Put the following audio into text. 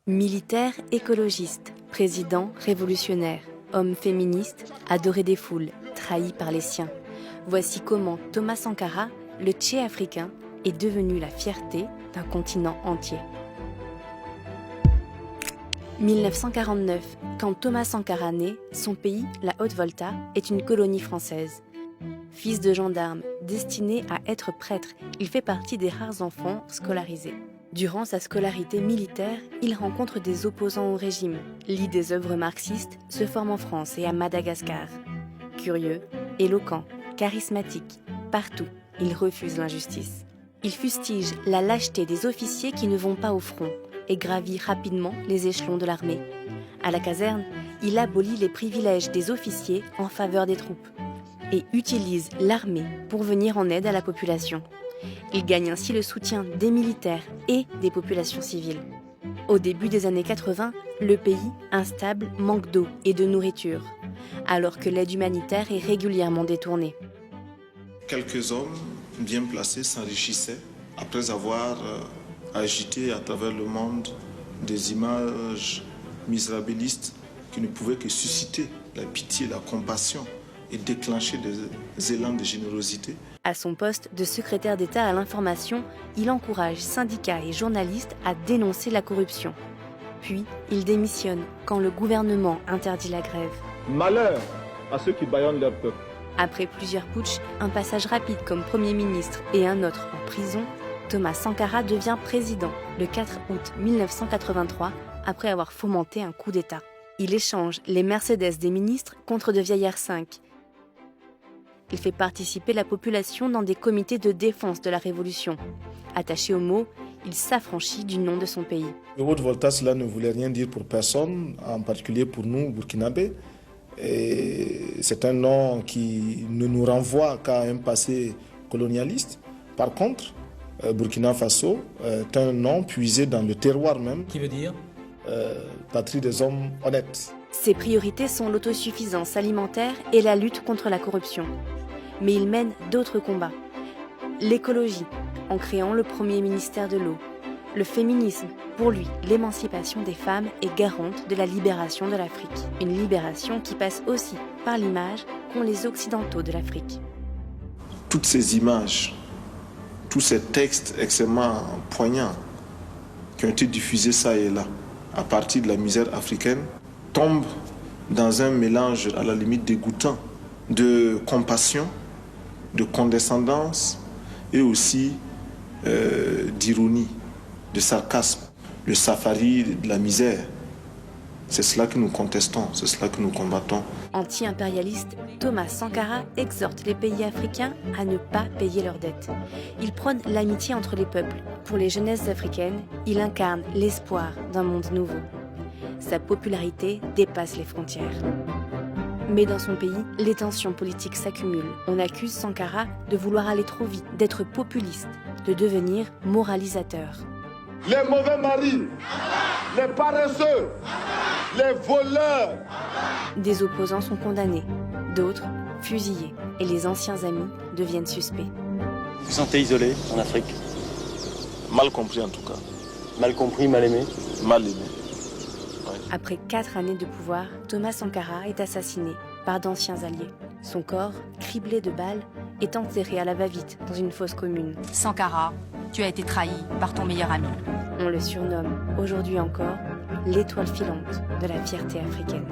Militaire écologiste, président révolutionnaire, homme féministe, adoré des foules, trahi par les siens. Voici comment Thomas Sankara, le Tché africain, est devenu la fierté d'un continent entier. 1949, quand Thomas Sankara naît, son pays, la Haute-Volta, est une colonie française. Fils de gendarme, destiné à être prêtre, il fait partie des rares enfants scolarisés. Durant sa scolarité militaire, il rencontre des opposants au régime, lit des œuvres marxistes, se forme en France et à Madagascar. Curieux, éloquent, charismatique, partout, il refuse l'injustice. Il fustige la lâcheté des officiers qui ne vont pas au front et gravit rapidement les échelons de l'armée. À la caserne, il abolit les privilèges des officiers en faveur des troupes et utilise l'armée pour venir en aide à la population. Il gagne ainsi le soutien des militaires et des populations civiles. Au début des années 80, le pays, instable, manque d'eau et de nourriture, alors que l'aide humanitaire est régulièrement détournée. Quelques hommes bien placés s'enrichissaient après avoir agité à travers le monde des images misérabilistes qui ne pouvaient que susciter la pitié, la compassion et déclencher des élans de générosité. À son poste de secrétaire d'État à l'information, il encourage syndicats et journalistes à dénoncer la corruption. Puis, il démissionne quand le gouvernement interdit la grève. Malheur à ceux qui bâillonnent leur peuple. Après plusieurs putschs, un passage rapide comme Premier ministre et un autre en prison, Thomas Sankara devient président le 4 août 1983 après avoir fomenté un coup d'État. Il échange les Mercedes des ministres contre de vieilles R5. Il fait participer la population dans des comités de défense de la Révolution. Attaché aux mots, il s'affranchit du nom de son pays. Le Haute-Volta, cela ne voulait rien dire pour personne, en particulier pour nous, Burkinabés. Et c'est un nom qui ne nous renvoie qu'à un passé colonialiste. Par contre, Burkina Faso est un nom puisé dans le terroir même. Qui veut dire patrie des hommes honnêtes. Ses priorités sont l'autosuffisance alimentaire et la lutte contre la corruption. Mais il mène d'autres combats. L'écologie, en créant le premier ministère de l'eau. Le féminisme, pour lui, l'émancipation des femmes est garante de la libération de l'Afrique. Une libération qui passe aussi par l'image qu'ont les Occidentaux de l'Afrique. Toutes ces images, tous ces textes extrêmement poignants qui ont été diffusés ça et là, à partir de la misère africaine, tombent dans un mélange à la limite dégoûtant de compassion, de condescendance et aussi d'ironie, de sarcasme, le safari de la misère. C'est cela que nous contestons, c'est cela que nous combattons. Anti-impérialiste, Thomas Sankara exhorte les pays africains à ne pas payer leurs dettes. Il prône l'amitié entre les peuples. Pour les jeunesses africaines, il incarne l'espoir d'un monde nouveau. Sa popularité dépasse les frontières. Mais dans son pays, les tensions politiques s'accumulent. On accuse Sankara de vouloir aller trop vite, d'être populiste, de devenir moralisateur. Les mauvais maris, les paresseux, les voleurs. Des opposants sont condamnés, d'autres fusillés, et les anciens amis deviennent suspects. Vous vous sentez isolé en Afrique? Mal compris en tout cas. Mal compris, mal aimé? Mal aimé. Après 4 années de pouvoir, Thomas Sankara est assassiné par d'anciens alliés. Son corps, criblé de balles, est enterré à la va-vite dans une fosse commune. Sankara, tu as été trahi par ton meilleur ami. On le surnomme, aujourd'hui encore, l'étoile filante de la fierté africaine.